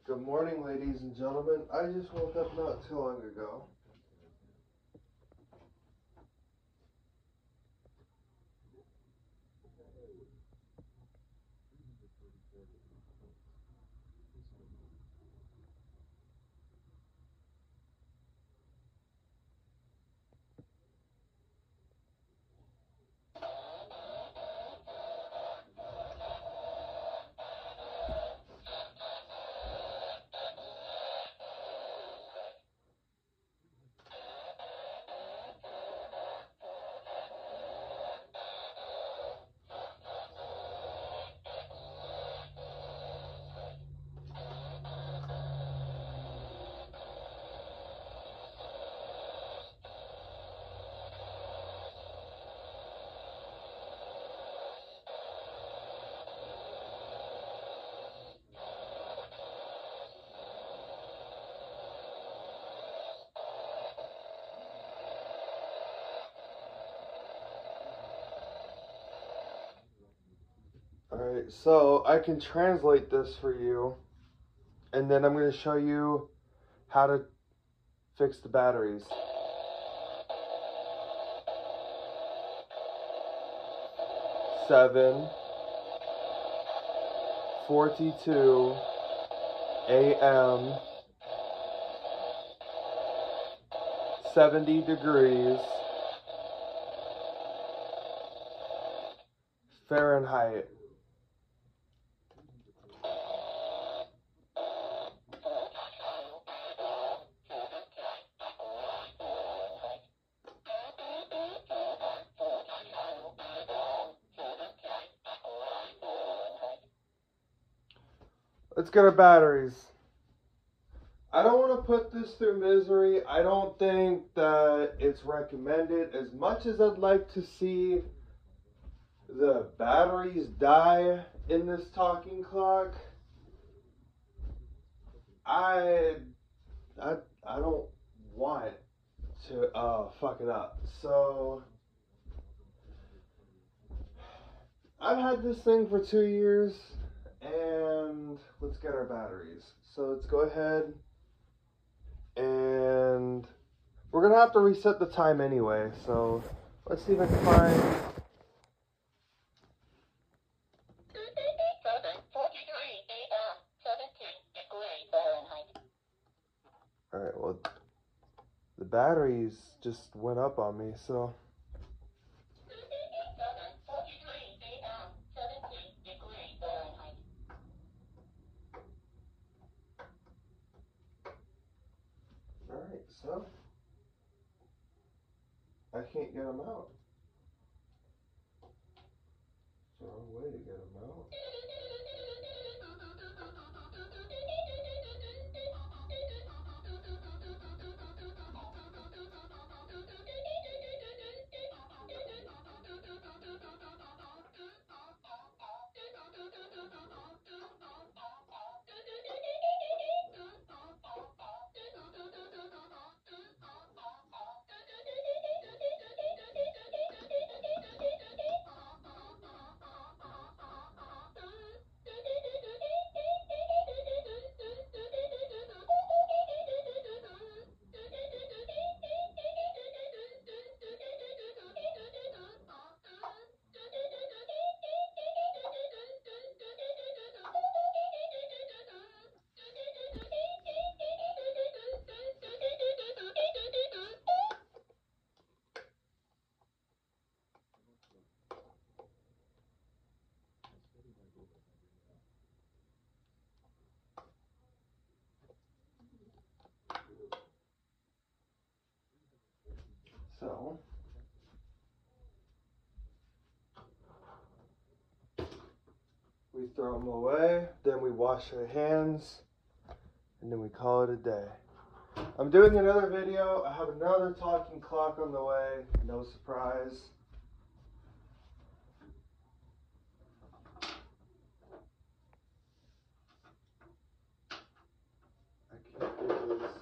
Good morning, ladies and gentlemen. I just woke up not too long ago. Alright, so I can translate this for you, and then I'm going to show you how to fix the batteries. 7:42 a.m. 70 degrees Fahrenheit. Let's get our batteries. I don't want to put this through misery. I don't think that it's recommended. As much as I'd like to see the batteries die in this talking clock, I don't want to fuck it up. So I've had this thing for 2 years, and let's get our batteries. So let's go ahead, and we're gonna have to reset the time anyway. So let's see if I can find. All right, well, the batteries just went up on me, so. Alright, so I can't get them out. It's the wrong way to get them out. So we throw them away, then we wash our hands, and then we call it a day. I'm doing another video. I have another talking clock on the way. No surprise. I can't resist.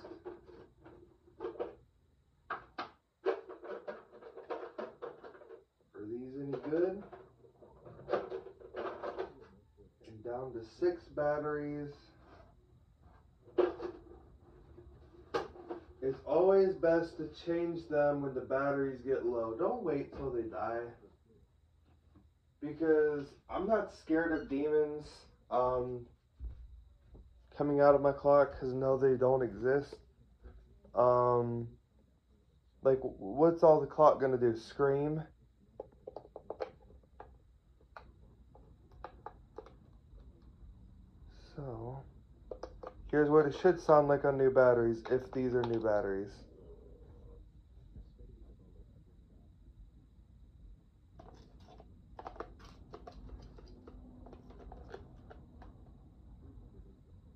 Are these any good? And down to 6 batteries. it's always best to change them when the batteries get low. Don't wait till they die. Because I'm not scared of demons coming out of my clock, because no, they don't exist. Like, what's all the clock gonna do? Scream? So, here's what it should sound like on new batteries, if these are new batteries.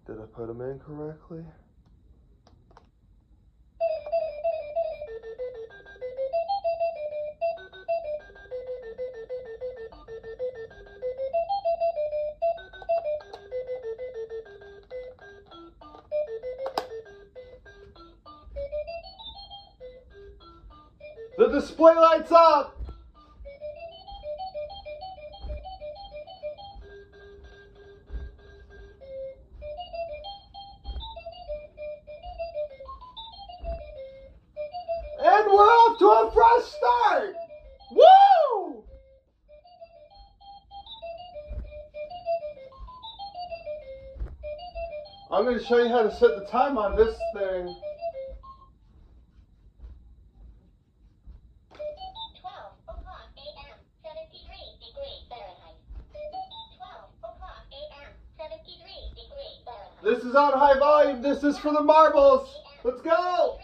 Did I put them in correctly? The display lights up! And we're off to a fresh start! Woo! I'm going to show you how to set the time on this thing. 12 o'clock a.m., 73 degrees Fahrenheit. 12 o'clock a.m., 73 degrees Fahrenheit. This is on high volume. This is for the marbles. Let's go!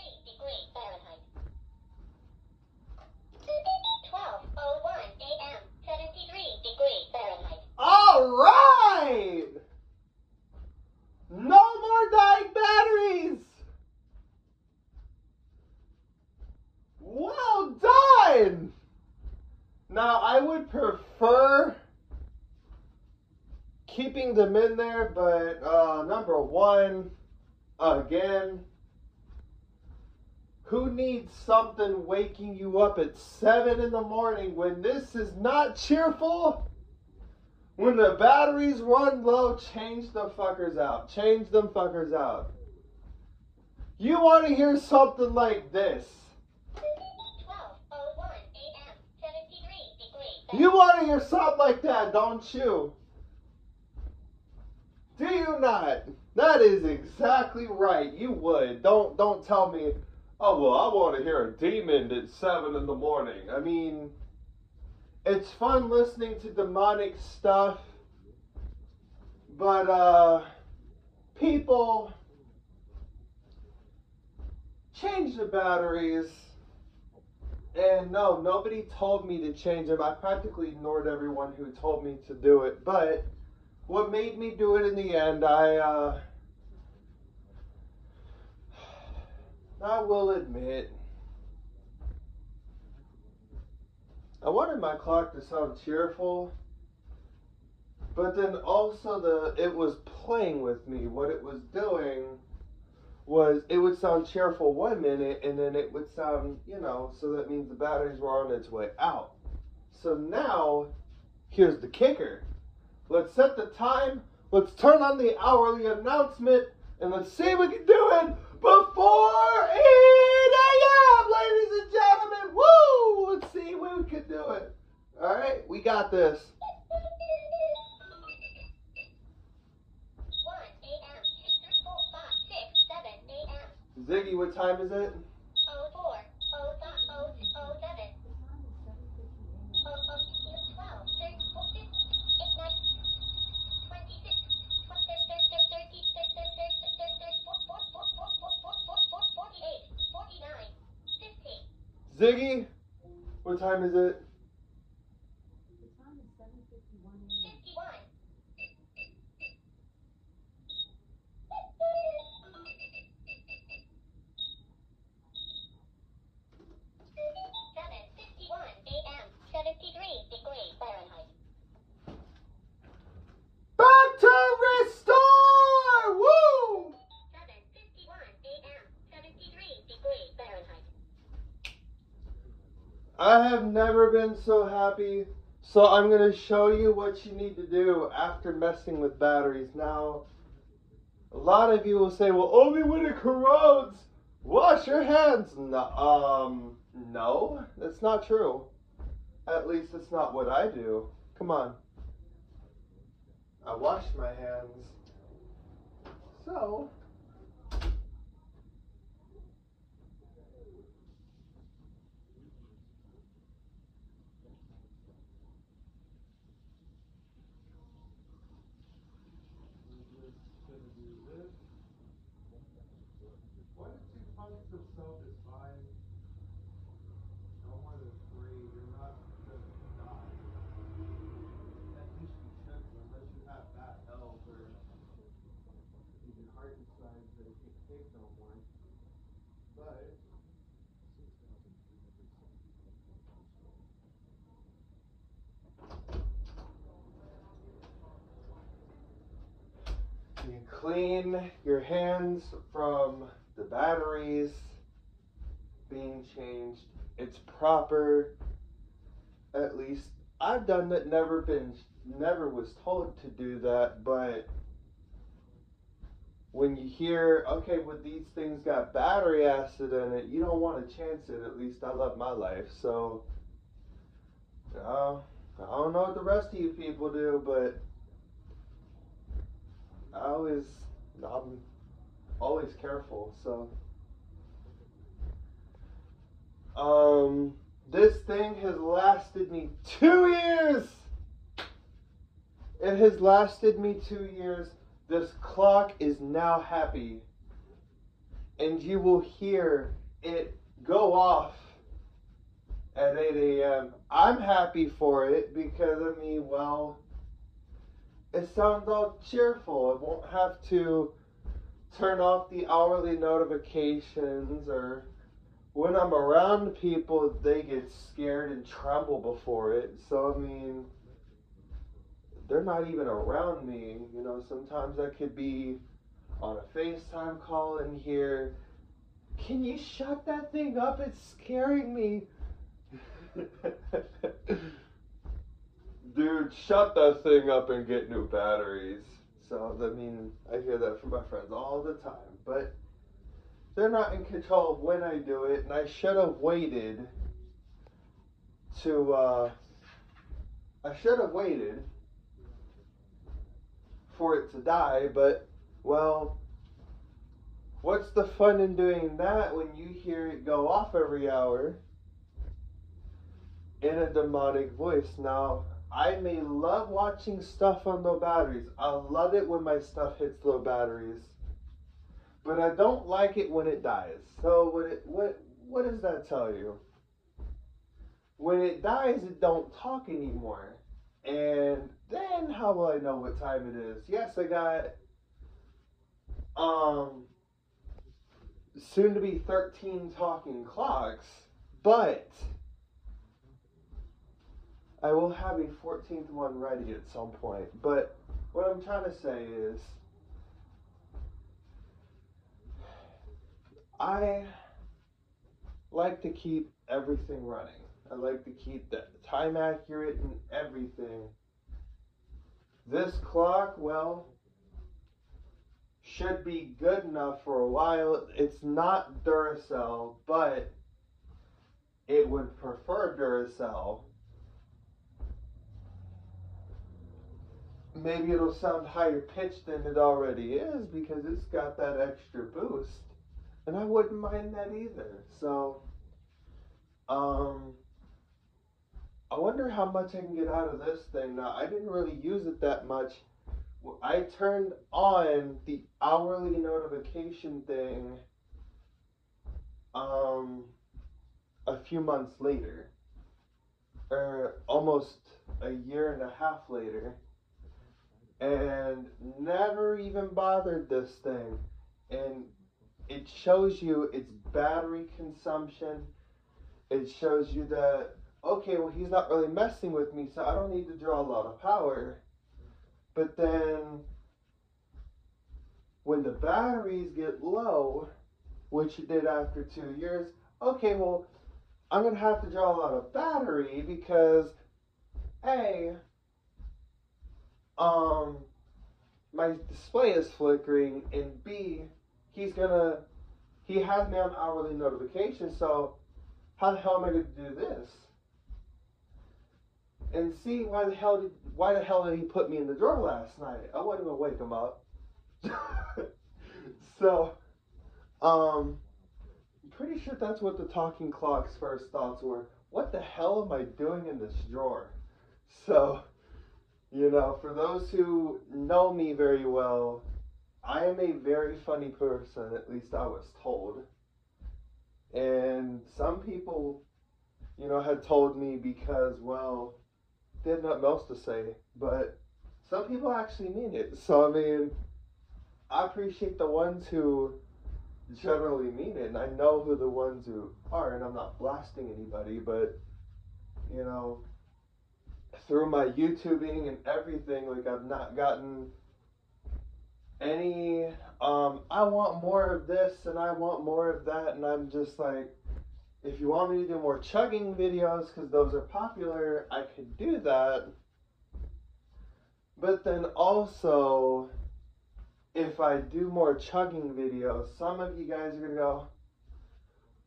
12:01 a.m., 73 degrees Fahrenheit. All right! No more dying batteries! Well done! Now, I would prefer keeping them in there, but number one, again, who needs something waking you up at 7 in the morning when this is not cheerful? When the batteries run low, change the fuckers out. Change them fuckers out. You want to hear something like this. 12:01 a.m., 73 degrees. You want to hear something like that, don't you? Do you not? That is exactly right. You would. Don't tell me, oh, well, I want to hear a demon at 7 in the morning. I mean, it's fun listening to demonic stuff, but, people, change the batteries. And no, nobody told me to change them. I practically ignored everyone who told me to do it. But what made me do it in the end, I will admit, I wanted my clock to sound cheerful, but then also it was playing with me. What it was doing was it would sound cheerful 1 minute, and then it would sound, so that means the batteries were on its way out. So now, here's the kicker. Let's set the time, let's turn on the hourly announcement, and let's see if we can do it before 8 a.m., ladies and gentlemen. Woo! Let's see if we can do it. All right, we got this. 1 a.m., 6, 4, 5, 6, 7 a.m. Ziggy, what time is it? 04, 05, 07. 12, 13, 14, 8, 9, 26, 48, 49, 50. Ziggy, what time is it? The time is 7:51 a.m. 51. 7:51 a.m., 73 degrees Fahrenheit. Back to restore! Woo! 7:51 a.m., 73 degrees Fahrenheit. I have never been so happy. So I'm going to show you what you need to do after messing with batteries. Now, a lot of you will say, well, only when it corrodes. Wash your hands. No, that's not true. At least it's not what I do. Come on. I wash my hands. So. One to 2 pints of soap is fine. No more than 3. You're not gonna die. At least you shouldn't, unless you have bad health or your heart decides that it can't take no more. But you clean your hands from the batteries being changed. It's proper. At least I've done that. Never was told to do that. But when you hear, okay, well, these things got battery acid in it, you don't want to chance it. At least I love my life. So I don't know what the rest of you people do, but I'm always careful. So this thing has lasted me 2 years. It has lasted me 2 years. This clock is now happy, and you will hear it go off at 8 a.m. I'm happy for it because, I mean, well, it sounds all cheerful. I won't have to turn off the hourly notifications, or when I'm around people, they get scared and tremble before it. So, I mean, they're not even around me. You know, sometimes I could be on a FaceTime call and hear, "Can you shut that thing up? It's scaring me." Dude, shut that thing up and get new batteries. So, I mean, I hear that from my friends all the time. But they're not in control of when I do it, and I should have waited for it to die, but, well, what's the fun in doing that when you hear it go off every hour in a demonic voice? Now, I may love watching stuff on low batteries. I love it when my stuff hits low batteries. But I don't like it when it dies. So what does that tell you? When it dies, it don't talk anymore. And then how will I know what time it is? Yes, I got soon to be 13 talking clocks, but I will have a 14th one ready at some point. But what I'm trying to say is, I like to keep everything running. I like to keep the time accurate and everything. This clock, well, should be good enough for a while. It's not Duracell, but it would prefer Duracell. Maybe it'll sound higher pitched than it already is because it's got that extra boost. And I wouldn't mind that either. So, I wonder how much I can get out of this thing. Now, I didn't really use it that much. I turned on the hourly notification thing a few months later, or almost a year and a half later, and never even bothered this thing. And it shows you its battery consumption. It shows you that, okay, well, he's not really messing with me, so I don't need to draw a lot of power. But then when the batteries get low, which it did after 2 years, okay, well, I'm going to have to draw a lot of battery because, A, my display is flickering, and B, he's going to he has me on hourly notification, so how the hell am I going to do this? And see, why the hell did he put me in the drawer last night? I wasn't going to wake him up. So, I'm pretty sure that's what the talking clock's first thoughts were. What the hell am I doing in this drawer? So, you know, for those who know me very well, I am a very funny person, at least I was told. And some people, you know, had told me because, well, they had nothing else to say. But some people actually mean it. So, I mean, I appreciate the ones who generally mean it. And I know who the ones who are. And I'm not blasting anybody. But, you know, through my YouTubing and everything, like, I've not gotten any, I want more of this and I want more of that. And I'm just like, if you want me to do more chugging videos, because those are popular, I could do that. But then also, if I do more chugging videos, some of you guys are going to go,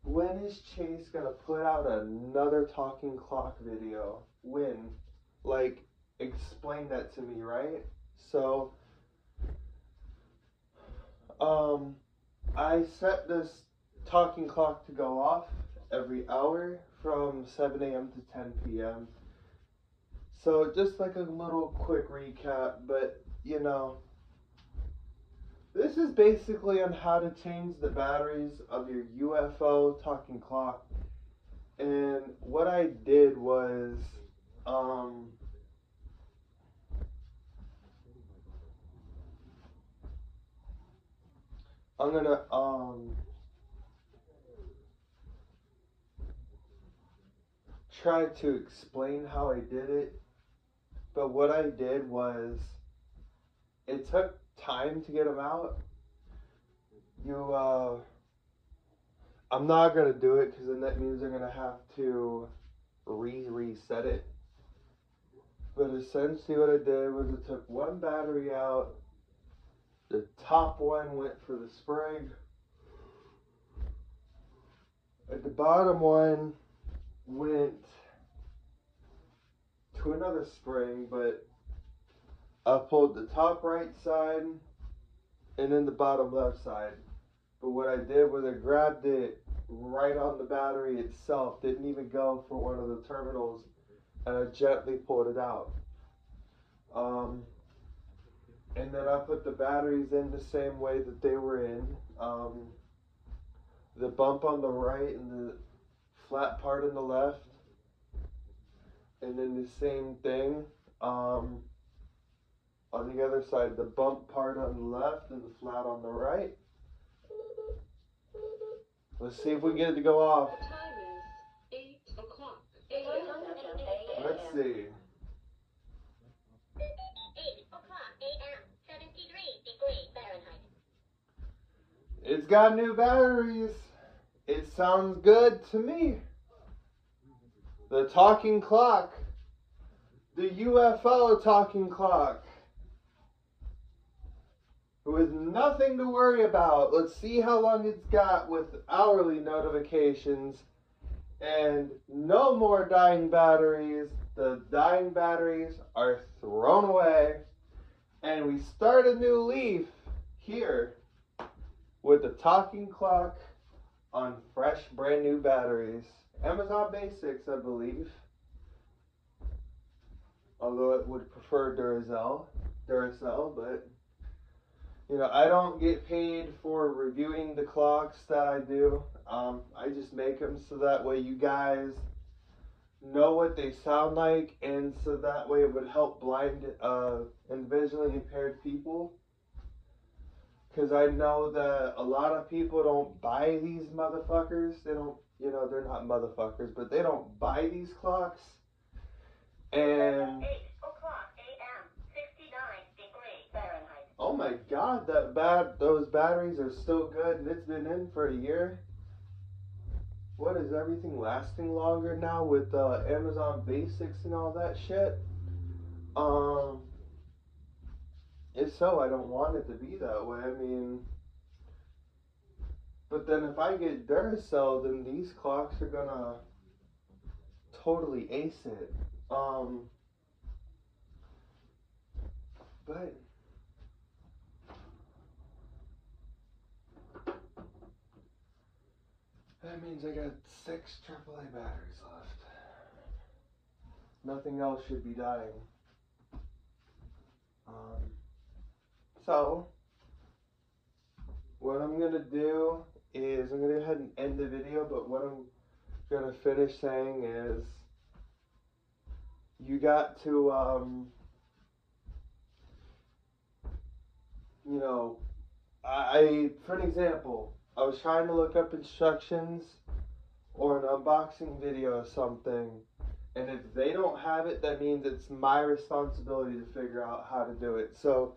when is Chase going to put out another talking clock video? When? Like, explain that to me, right? So, I set this talking clock to go off every hour from 7 a.m. to 10 p.m. So just like a little quick recap, but you know, this is basically on how to change the batteries of your UFO talking clock. And what I did was, I'm gonna try to explain how I did it. But what I did was, it took time to get them out. I'm not gonna do it because then that means I'm gonna have to reset it. But essentially what I did was I took one battery out. The top one went for the spring. And the bottom one went to another spring, but I pulled the top right side and then the bottom left side. But what I did was I grabbed it right on the battery itself, didn't even go for one of the terminals, and I gently pulled it out. And then I put the batteries in the same way that they were in. The bump on the right and the flat part on the left. And then the same thing on the other side. The bump part on the left and the flat on the right. Let's see if we can get it to go off. The time is 8 o'clock. Let's see. 8 o'clock a.m. 73 degrees Fahrenheit. It's got new batteries. It sounds good to me. The talking clock. The UFO talking clock. With nothing to worry about. Let's see how long it's got with hourly notifications. And no more dying batteries. The dying batteries are thrown away. And we start a new leaf here with the talking clock on fresh, brand new batteries. Amazon Basics, I believe. Although it would prefer Duracell, but you know, I don't get paid for reviewing the clocks that I do. I just make them so that way you guys know what they sound like, and so that way it would help blind and visually impaired people. Because I know that a lot of people don't buy these motherfuckers. They don't, you know, they're not motherfuckers, but they don't buy these clocks. And 8 o'clock a.m. 69 degrees Fahrenheit. oh my god, those batteries are still good, and it's been in for a year. What, is everything lasting longer now with Amazon Basics and all that shit? If so, I don't want it to be that way. I mean, But then if I get Duracell, then these clocks are gonna totally ace it. But that means I got 6 AAA batteries left. Nothing else should be dying. So what I'm gonna do is I'm gonna go ahead and end the video, but what I'm gonna finish saying is you got to you know, I for an example, I was trying to look up instructions or an unboxing video or something, and if they don't have it, that means it's my responsibility to figure out how to do it. So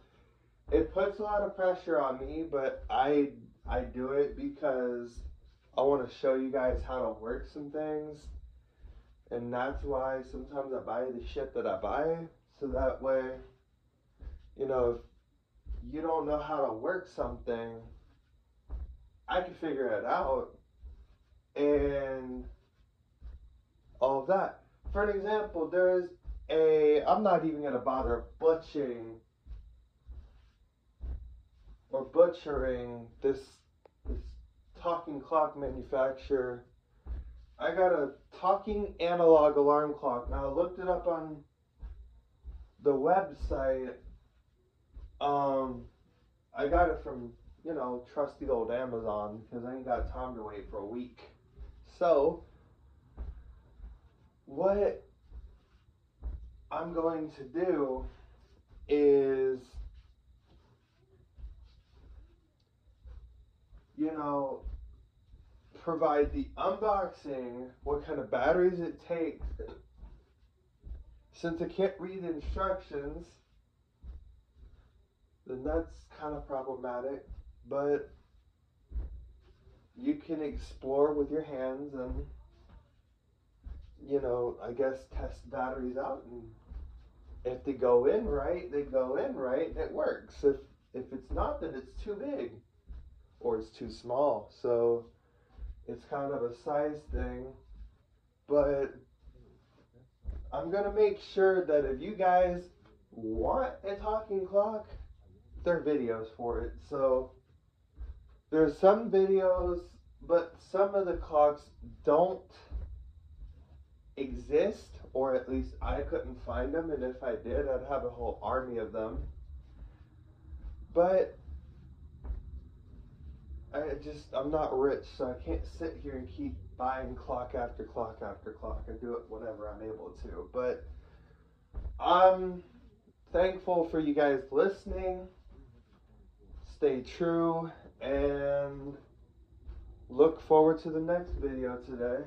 it puts a lot of pressure on me, but I do it because I want to show you guys how to work some things, and that's why sometimes I buy the shit that I buy, so that way, you know, if you don't know how to work something, I can figure it out and all of that. For an example, there's I'm not even going to bother butchering this talking clock manufacturer. I got a talking analog alarm clock. Now I looked it up on the website. I got it from, you know, trusty old Amazon because I ain't got time to wait for a week. So what I'm going to do is, you know, provide the unboxing, what kind of batteries it takes. Since I can't read the instructions, then that's kind of problematic, but you can explore with your hands and, you know, I guess test batteries out, and if they go in right, they go in right, and it works. If it's not, then it's too big or it's too small. So it's kind of a size thing, but I'm gonna make sure that if you guys want a talking clock, there are videos for it. So there's some videos, but some of the clocks don't exist, or at least I couldn't find them, and if I did, I'd have a whole army of them. But I'm not rich, so I can't sit here and keep buying clock after clock after clock. I do it whenever I'm able to. But I'm thankful for you guys listening. Stay true and look forward to the next video today.